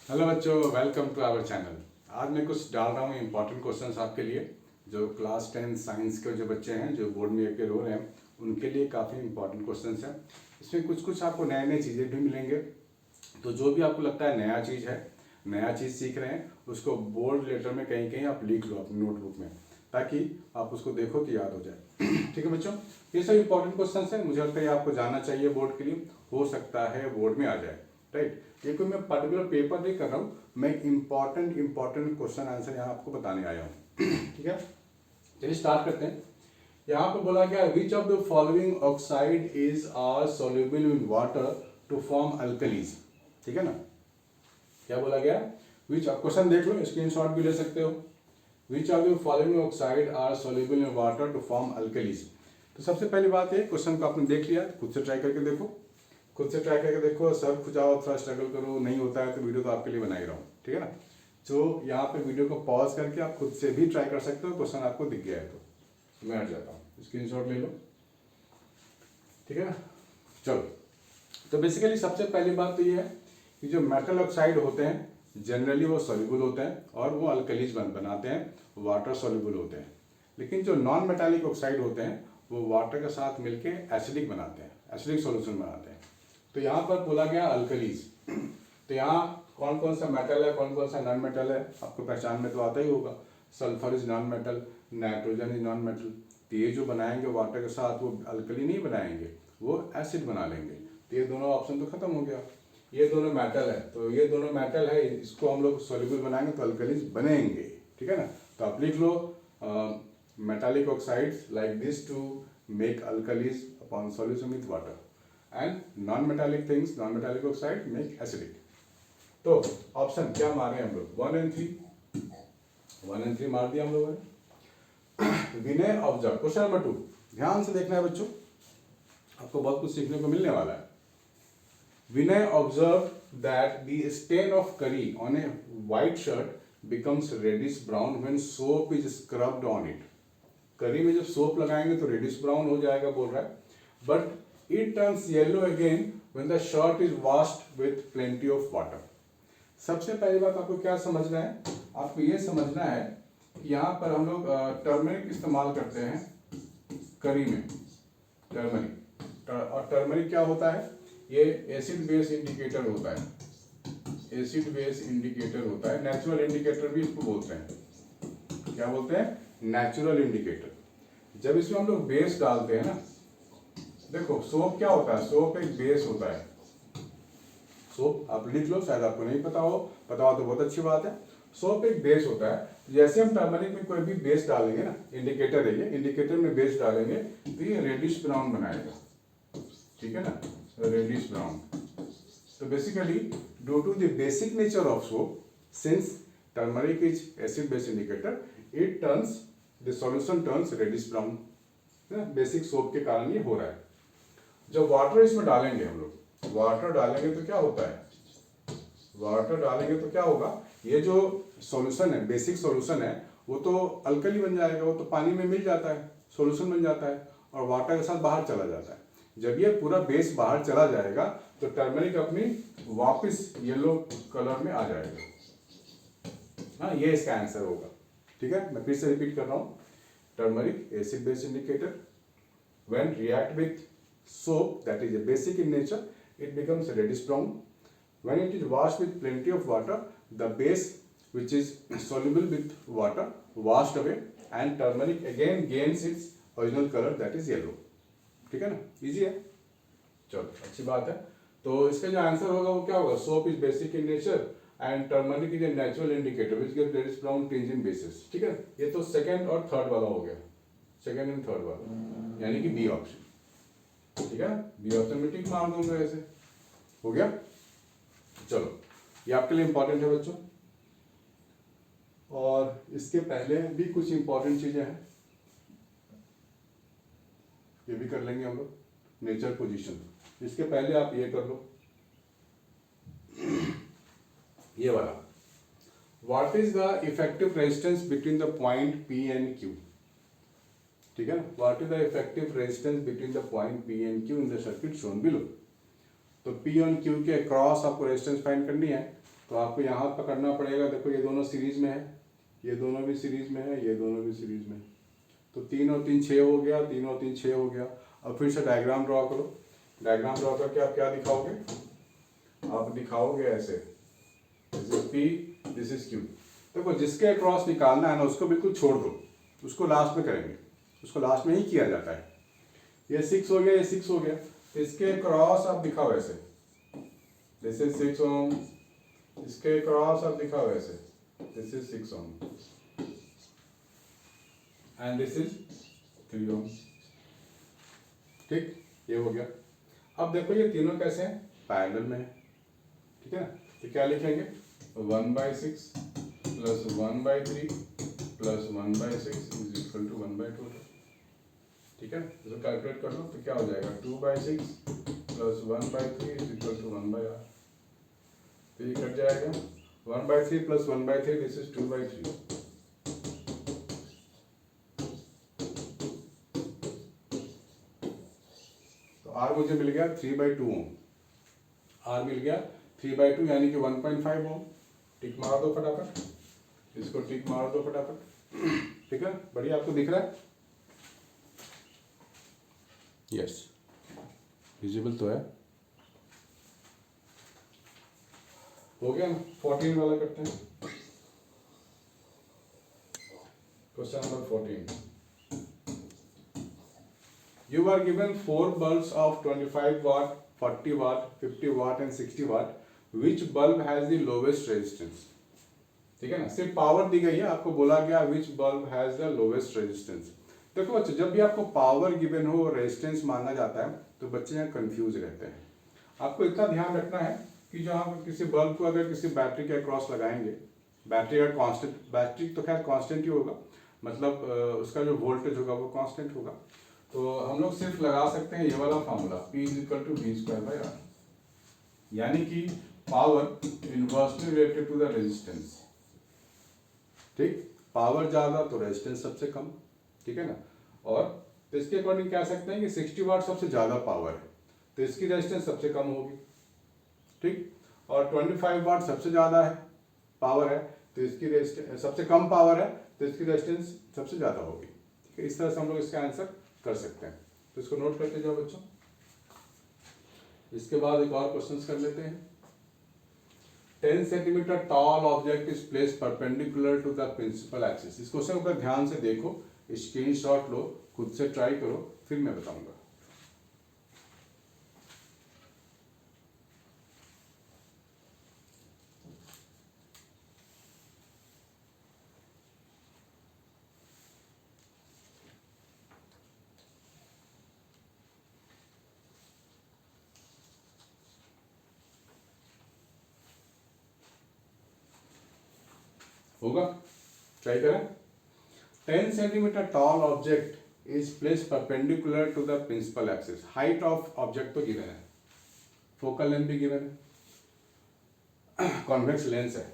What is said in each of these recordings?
Hello बच्चों, welcome to our channel. आज मैं कुछ डाल रहा हूँ इंपॉर्टेंट क्वेश्चंस आपके लिए, जो क्लास 10 साइंस के जो बच्चे हैं जो बोर्ड में अपेयर हो रहे हैं उनके लिए काफ़ी इंपॉर्टेंट क्वेश्चंस हैं। इसमें कुछ कुछ आपको नए नए चीज़ें भी मिलेंगे। तो जो भी आपको लगता है नया चीज़ है, नया चीज़ सीख रहे हैं, उसको बोर्ड लेटर में कहीं कहीं आप लिख लो अपनी नोटबुक में, ताकि आप उसको देखो कि याद हो जाए। ठीक है बच्चों, ये सब इंपॉर्टेंट क्वेश्चंस हैं, मुझे लगता है आपको जानना चाहिए बोर्ड के लिए, हो सकता है बोर्ड में आ जाए। राइट, ये कोई मैं पर्टिकुलर पेपर नहीं कर रहा हूँ, मैं इंपॉर्टेंट क्वेश्चन आंसर यहाँ आपको बताने आया हूँ। ठीक है, चलिए स्टार्ट करते हैं। यहाँ पे बोला गया which of the following oxide is are soluble in water to form alkalis. ठीक है ना, क्या बोला गया, विच, आप क्वेश्चन देख लो, स्क्रीनशॉट भी ले सकते हो। Which of the following oxide are soluble in water to form alkalis. तो सबसे पहली बात है, क्वेश्चन को आपने देख लिया, खुद से ट्राई करके देखो, खुद से ट्राई करके देखो, सर खुजाओ, थोड़ा स्ट्रगल करो, नहीं होता है तो वीडियो तो आपके लिए बना ही रहा हूँ। ठीक है ना, तो यहाँ पे वीडियो को पॉज करके आप खुद से भी ट्राई कर सकते हो, क्वेश्चन आपको दिख गया है तो मैं हट जाता हूँ, स्क्रीनशॉट ले लो। ठीक है ना, चलो। तो बेसिकली सबसे पहली बात तो ये है कि जो मेटल ऑक्साइड होते हैं जनरली वो सॉल्युबल होते हैं और वो अल्कलीज बनाते हैं, वाटर सॉल्युबल होते हैं। लेकिन जो नॉन मेटालिक ऑक्साइड होते हैं वो वाटर के साथ मिलके एसिडिक बनाते हैं, एसिडिक सॉल्यूशन बनाते हैं। तो यहाँ पर बोला गया अल्कलीज। तो यहाँ कौन कौन सा मेटल है, कौन कौन सा नॉन मेटल है, आपको पहचान में तो आता ही होगा। Sulphur is non metal, nitrogen is non metal. तो ये जो बनाएंगे वाटर के साथ वो अल्कली नहीं बनाएंगे, वो एसिड बना लेंगे। तो ये दोनों ऑप्शन तो खत्म हो गया। ये दोनों मेटल है, तो ये दोनों मेटल है, इसको हम लोग सॉल्युबल बनाएंगे तो अल्कलीज बनेंगे। ठीक है ना, तो आप लिख लो metallic oxides like this to make alkalis upon solution with water, and non metallic things, non metallic oxide make acidic. तो ऑप्शन क्या मारे हम लोग, 1 एंड 3, 1 एंड 3 मार दिया हम लोगों ने। विनय ऑब्जर्व, क्वेश्चन नंबर 2, ध्यान से देखना है बच्चों, आपको बहुत कुछ सीखने को मिलने वाला है। Vinay observe that the stain of curry on a white shirt becomes reddish brown when soap is scrubbed on it. करी में जब सोप लगाएंगे तो रेडिश ब्राउन हो जाएगा बोल रहा है, but it turns yellow again when the shirt is washed with plenty of water. सबसे पहली बात आपको क्या समझना है, आपको ये समझना है कि यहाँ पर हम लोग टर्मरिक इस्तेमाल करते हैं करी में, टर्मरिक। और टर्मरिक क्या होता है, ये एसिड बेस इंडिकेटर होता है, एसिड बेस इंडिकेटर होता है, नेचुरल इंडिकेटर भी इसको बोलते हैं। क्या बोलते हैं, नेचुरल इंडिकेटर। जब इसमें हम लोग बेस डालते हैं ना, देखो सोप क्या होता है, सोप एक बेस होता है। सोप आप लिख लो, शायद आपको नहीं पता हो, पता हो तो बहुत अच्छी बात है। सोप एक बेस होता है। जैसे हम टर्मरिक में कोई भी बेस डालेंगे ना, इंडिकेटर है ये, इंडिकेटर में बेस डालेंगे तो ये रेडिश ब्राउन बनाएगा। ठीक है ना, reddish brown. So basically, due to the basic nature of soap, since turmeric is acid-base indicator, it turns the solution turns reddish brown. Basic soap के कारण ये हो रहा है। जब वाटर इसमें डालेंगे हम लोग, वाटर डालेंगे तो क्या होता है, वाटर डालेंगे तो क्या होगा, ये जो सॉल्यूशन है, बेसिक सॉल्यूशन है, वो तो अल्कली बन जाएगा, वो तो पानी में मिल जाता है, सॉल्यूशन बन जाता है और वाटर के साथ बाहर चला जाता है। जब ये पूरा बेस बाहर चला जाएगा तो टर्मरिक अपनी वापस येलो कलर में आ जाएगा। हाँ, ये इसका आंसर होगा। ठीक है, मैं फिर से रिपीट कर रहा हूँ, turmeric acid base indicator, when react with soap that is a basic in nature, it becomes reddish brown. When it is washed with plenty of water, the base which is soluble with water washed away and turmeric again gains its original color that is yellow. ठीक है ना, easy है, चलो अच्छी बात है। तो इसका जो आंसर होगा वो क्या होगा, soap is basic in nature and turmeric is a natural indicator which gives reddish brown tinge in bases. ठीक है, ये तो सेकंड और थर्ड वाला हो गया, सेकंड एंड थर्ड वाला, यानी कि बी ऑप्शन। ठीक है ना, बी ऑप्शन में टिक मार दूंगा, ऐसे हो गया। चलो, ये आपके लिए इंपॉर्टेंट है बच्चों, और इसके पहले भी कुछ इंपॉर्टेंट चीजें हैं, ये भी कर लेंगे हम लोग। नेचर पोजीशन, इसके पहले आप ये कर लो, ये वाला, what is the effective resistance between the point P and Q। ठीक है ना, what is the effective resistance between the point P and Q in the circuit shown below. तो P और Q के अक्रॉस आपको रेजिस्टेंस फाइंड करनी है, तो आपको यहाँ पकड़ना पड़ेगा। देखो ये दोनों सीरीज में है, ये दोनों भी सीरीज में है, ये दोनों भी सीरीज में। तो 3 और 3 6 हो गया, 3 और 3 6 हो गया। अब फिर से डायग्राम ड्रॉ करो। डायग्राम ड्रॉ करके आप क्या दिखाओगे? आप दिखाओगे ऐसे, this is P, this is Q। देखो जिसके अक्रॉस निकालना है ना उसको बिल्कुल छोड़ दो, उसको लास्ट में करेंगे, उसको लास्ट में ही किया जाता है। ये 6 हो गया, ये 6 हो गया, तो इसके क्रॉस आप दिखाओ ऐसे, दिस इज 6 ओम। इसके क्रॉस आप दिखाओ ऐसे, this is 6 ohm and this is 3 ओम। ठीक, ये हो गया। अब देखो ये तीनों कैसे हैं? पैरेलल में है, ठीक है ना। तो क्या लिखेंगे? 1/6 plus 1/3 plus 1/6 is equal to 1/2। ठीक है, तो कैलकुलेट कर लो तो क्या हो जाएगा? 2/6 plus 1/3 is equal to 1/r। तो ये कट जाएगा, 1/3 प्लस 1/3 दिस इज 2/3। तो r मुझे मिल गया 3/2 ओम। r मिल गया 3/2 यानी कि 1.5 ओम। टिक मार दो फटाफट, इसको टिक मार दो फटाफट। ठीक है, बढ़िया, आपको दिख रहा है? यस, विजिबल तो है। हो गया ना? 14 वाला करते हैं। Question number 14। You are given 4 bulbs of 25 watt, 40 watt, 50 watt and 60 watt. Which bulb has the lowest resistance? ठीक है ना, सिर्फ पावर दी गई है, आपको बोला गया which bulb has the lowest resistance। देखो बच्चों, जब भी आपको पावर गिवन हो और रेजिस्टेंस मांगा जाता है तो बच्चे यहाँ कंफ्यूज रहते हैं। आपको इतना ध्यान रखना है कि जो आप किसी बल्ब को अगर किसी बैटरी के अक्रॉस लगाएंगे, बैटरी का कांस्टेंट, बैटरी तो खैर कांस्टेंट ही होगा, मतलब उसका जो वोल्टेज होगा वो कांस्टेंट होगा। तो हम लोग सिर्फ लगा सकते हैं ये वाला फॉर्मूला, P = V²/R, यानी कि power inversely related to the resistance. ठीक, पावर ज़्यादा तो रेजिस्टेंस सबसे कम, ठीक है ना। और तो इसके अकॉर्डिंग कह सकते हैं कि 60 वाट सबसे ज़्यादा पावर है तो इसकी रेजिस्टेंस सबसे कम होगी। ठीक, और 25 वाट सबसे ज़्यादा है, पावर है, तो इसकी रेजिस्टेंस सबसे कम पावर है तो इसकी रेजिस्टेंस सबसे ज़्यादा होगी। ठीक है, इस तरह से हम लोग इसका आंसर कर सकते हैं। तो इसको नोट करते जाओ बच्चों। इसके बाद एक और क्वेश्चन कर लेते हैं। 10 centimetre tall object is place perpendicular to the principal axis. इस क्वेश्चन को ध्यान से देखो, स्क्रीनशॉट लो, खुद से ट्राई करो, फिर मैं बताऊंगा। होगा, ट्राई करें। 10 centimetre tall object is place perpendicular to the principal axis. Height of object तो गिवन है, फोकल लेंथ भी गिवन है, कॉन्वेक्स लेंस है,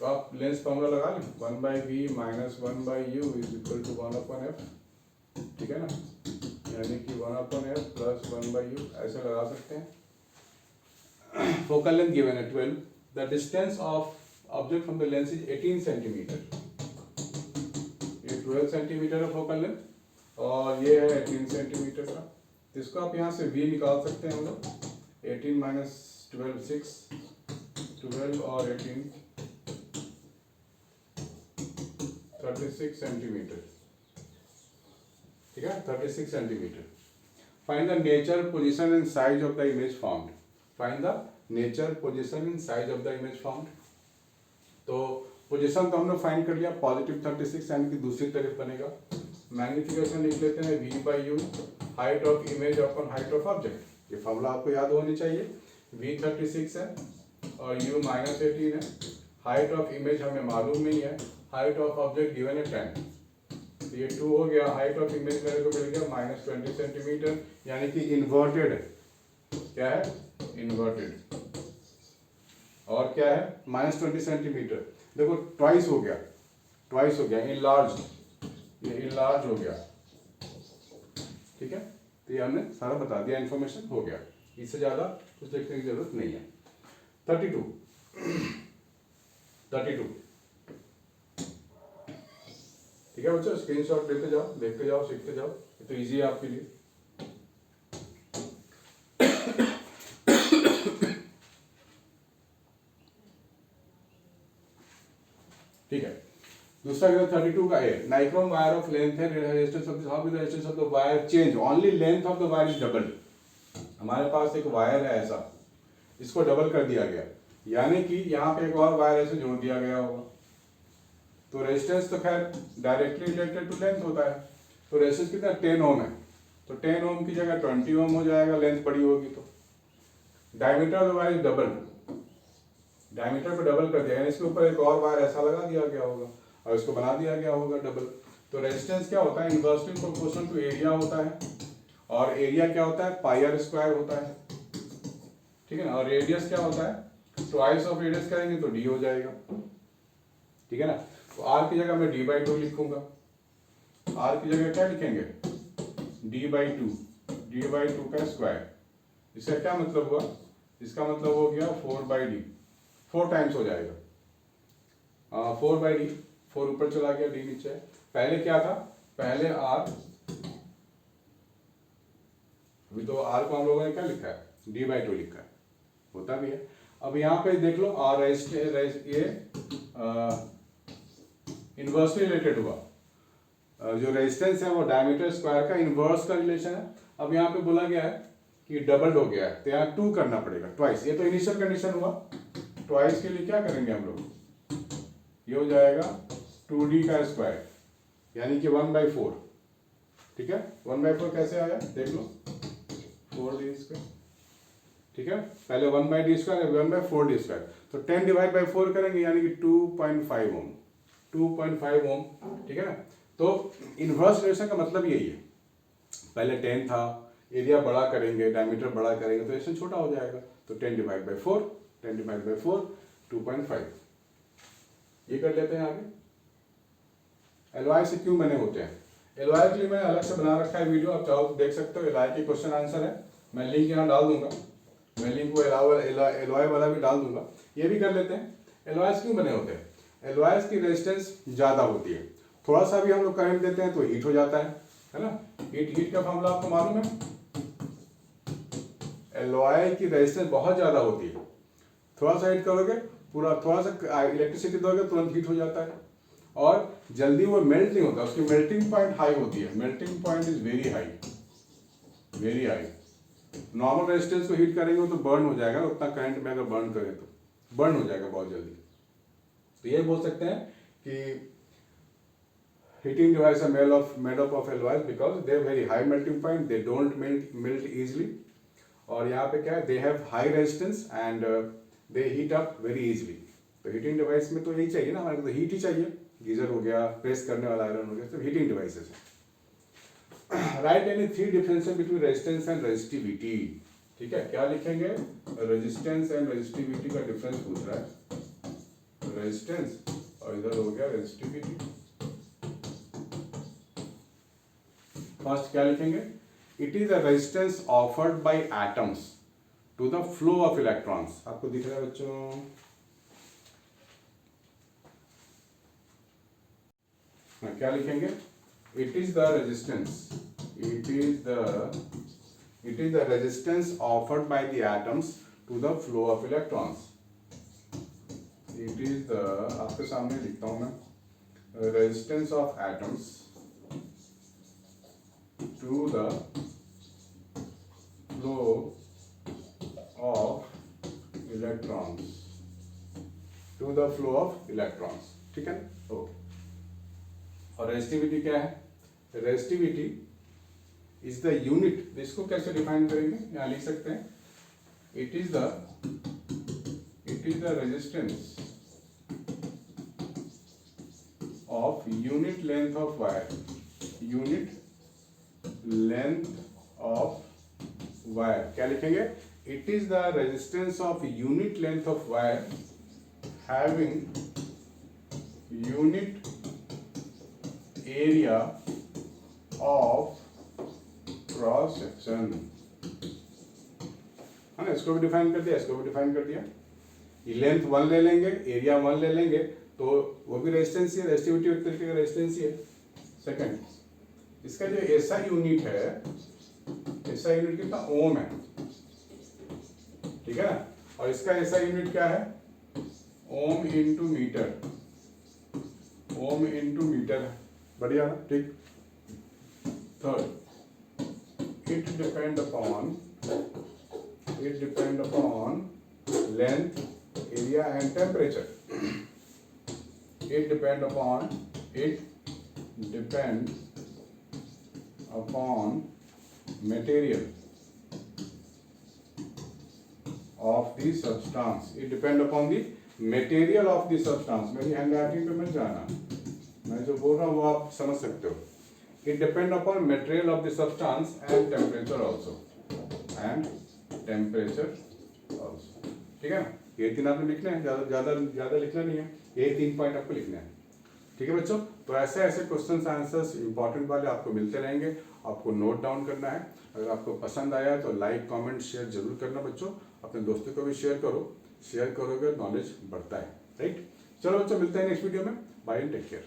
तो आप लेंस फॉर्मूला लगा लें, 1/v - 1/u = 1/f। ठीक है ना, यानी कि 1/f + 1/u ऐसे लगा सकते हैं। फोकल लेंथ गिवन है 12। The distance of object from the lens is 18 centimetre. ये 12 सेंटीमीटर है फोकल लेंथ और ये है 18 सेंटीमीटर का। तो इसको आप यहाँ से v निकाल सकते हैं हम लोग, 18 - 12 6, 12 और 18 36 सेंटीमीटर। ठीक है, 36 centimetre. Find the nature, position and size of the image found. Find the nature, position and size of the image found. तो पोजीशन तो हमने फाइंड कर लिया, +36 यानी कि दूसरी तरफ बनेगा। मैग्निफिकेशन लिख लेते हैं v/u, height of image upon height of object. ये फॉर्मूला आपको याद होनी चाहिए। v 36 है और u -18 है। हाइट ऑफ इमेज हमें मालूम नहीं है, हाइट ऑफ ऑब्जेक्ट गिवन है 10, तो ये 2 हो गया। हाइट ऑफ इमेज मेरे को मिल गया -20 सेंटीमीटर, यानी कि इन्वर्टेड है। क्या है? इन्वर्टेड। और क्या है? -20 सेंटीमीटर। देखो ट्वाइस हो गया, ट्वाइस हो गया, इनलार्ज, ये इनलार्ज हो गया। ठीक है, तो ये हमने सारा बता दिया, इन्फॉर्मेशन हो गया, इससे ज़्यादा कुछ लिखने की जरूरत नहीं है। 32 32। ठीक है बच्चों, स्क्रीनशॉट लेते जाओ, देखते जाओ, सीखते जाओ, ये तो इजी है आपके लिए। ठीक है, दूसरा 32 का है, नाइक्रोम वायर ऑफ लेंथ है, resistance of how the resistance of the wire change, only length of the wire is double. हमारे पास एक वायर है ऐसा, इसको डबल कर दिया गया, यानी कि यहाँ पे एक और वायर ऐसे जोड़ दिया गया होगा, तो रेजिस्टेंस तो खैर डायरेक्टली रिलेटेड टू लेंथ होता है, तो रेजिस्टेंस कितना 10 ओम है, तो 10 ओम की जगह 20 ओम हो जाएगा, लेंथ बड़ी होगी तो। Diameter of the wire is double, diameter को डबल कर दिया, यानी इसके ऊपर एक और वायर ऐसा लगा दिया गया होगा और इसको बना दिया गया होगा डबल। तो रेजिस्टेंस क्या होता है, इनवर्सली प्रोपोर्शनल टू एरिया होता है, और एरिया क्या होता है, पाई आर स्क्वायर होता है। ठीक है ना, और रेडियस क्या होता है, ट्वाइस ऑफ रेडियस करेंगे तो डी हो जाएगा। ठीक है ना, तो आर की जगह मैं डी बाई टू लिखूंगा, आर की जगह क्या लिखेंगे, डी बाई टू का स्क्वायर। इसका क्या मतलब हुआ, इसका मतलब हो गया 4 बाई डी, 4 टाइम्स हो जाएगा, 4 बाई डी, 4 ऊपर चला गया, डी नीचे है। पहले क्या था, पहले आर, अभी तो आर को हम लोगों ने क्या लिखा है, डी बाई टू लिखा है, होता भी है। अब यहाँ पे देख लो, आर ये इनवर्सली रिलेटेड हुआ, जो रेजिस्टेंस है वो डायमीटर स्क्वायर का इनवर्स का रिलेशन है। अब यहाँ पे बोला गया है कि डबल हो गया है, तो यहाँ 2 करना पड़ेगा, ट्वाइस। ये तो इनिशियल कंडीशन हुआ, ट्वाइस के लिए क्या करेंगे हम लोग, ये हो जाएगा 2d का स्क्वायर, यानी कि 1/4। ठीक है, 1/4 कैसे आया देख लो, 4d स्क्वायर। ठीक है, पहले 1/d स्क्वायर, 1/4d स्क्वायर, तो 10 डिवाइड बाई 4 करेंगे, यानी कि 2.5 ओम, 2.5 ओम। ठीक है ना, तो इनवर्स रिलेशन का मतलब यही है, पहले 10 था, एरिया बड़ा करेंगे, डायमीटर बड़ा करेंगे तो रेजिस्टेंस छोटा हो जाएगा, तो 10 डिवाइड बाई 4, 10 डिवाइड बाई 4 2.5। ये कर लेते हैं आगे। एलवाई से क्यों बने होते हैं, एलवाई के लिए मैंने अलग से बना रखा है वीडियो, आप चाहो तो देख सकते हो, एलवाई के क्वेश्चन आंसर है, मैं लिंक यहाँ डाल दूंगा, मैं लिंक को एलवाई वाला भी डाल दूंगा। ये भी कर लेते हैं, एलवाइस क्यों बने होते हैं, एलवाइस की रेजिस्टेंस ज़्यादा होती है, थोड़ा सा भी हम लोग करंट देते हैं तो हीट हो जाता है ना, हीट का फॉर्मूला आपको मालूम है, एलवाई की रेजिस्टेंस बहुत ज़्यादा होती है, थोड़ा सा हीट करोगे, पूरा थोड़ा सा इलेक्ट्रिसिटी दोगे तुरंत हीट हो जाता है, और जल्दी वो मेल्ट नहीं होता, उसकी मेल्टिंग पॉइंट हाई होती है, melting point is very high, very high. Normal resistance को हीट करेंगे तो बर्न हो जाएगा, उतना करंट में अगर बर्न करें तो बर्न हो जाएगा बहुत जल्दी। तो ये बोल सकते हैं कि heating devices are made up of alloys because they have very high melting point, they don't melt easily, और यहाँ पे क्या है, they have high resistance and they heat up very easily। तो हीटिंग डिवाइस में तो यही चाहिए ना, हमारे को तो हीट ही चाहिए, गीजर हो गया, प्रेस करने वाला आयरन हो गया, तो हीटिंग डिवाइसेस है। Right any 3 differences between resistance and resistivity. ठीक है, क्या लिखेंगे, रेजिस्टेंस एंड रेजिस्टिविटी का डिफरेंस पूछ रहा है, रेजिस्टेंस और इधर हो गया रेजिस्टिविटी। फर्स्ट क्या लिखेंगे, it is a resistance offered by atoms to the flow of electrons. आपको दिख रहा है बच्चों, क्या लिखेंगे, it is the resistance, it is the resistance offered by the atoms to the flow of electrons. It is the, आपके सामने लिखता हूं मैं, resistance of atoms to the flow of electrons, to the flow of electrons। ठीक है, okay. और resistivity क्या है, रेजिस्टिविटी इज द यूनिट, इसको कैसे डिफाइन करेंगे, यहाँ लिख सकते हैं, it is the resistance of unit length of wire, unit length of wire. क्या लिखेंगे, it is the resistance of unit length of wire having unit area of cross section. है ना, इसको भी डिफाइन कर दिया, इसको भी डिफाइन कर दिया। लेंथ 1 ले लेंगे, एरिया 1 ले लेंगे, तो वो भी रेजिस्टेंस ही है, रेजिस्टिविटी एक तरीके का रेजिस्टेंस ही है। सेकंड, इसका जो एसआई यूनिट है, एसआई यूनिट कितना ओम है, ठीक है ना, और इसका एसआई यूनिट क्या है, ohm into metre, ohm into metre है, बढ़िया ना, ठीक। Third, it depend upon length, area and temperature. It depend upon material of the substance. It depend upon the material of the substance. मेरी handwriting पे मत जाना, मैं जो बोल रहा हूँ वो आप समझ सकते हो। It depend upon material of the substance and temperature also. ठीक है ना, ये 3 आपने लिखना है, ज़्यादा लिखना नहीं है, ये 3 पॉइंट आपको लिखना है, ठीक है बच्चों। तो ऐसे क्वेश्चंस आंसर्स इंपॉर्टेंट वाले आपको मिलते रहेंगे, आपको नोट डाउन करना है। अगर आपको पसंद आया तो लाइक कमेंट शेयर जरूर करना बच्चों, अपने दोस्तों को भी शेयर करो, शेयर करोगे नॉलेज बढ़ता है, राइट। चलो बच्चों, मिलते हैं नेक्स्ट वीडियो में, बाय एंड टेक केयर।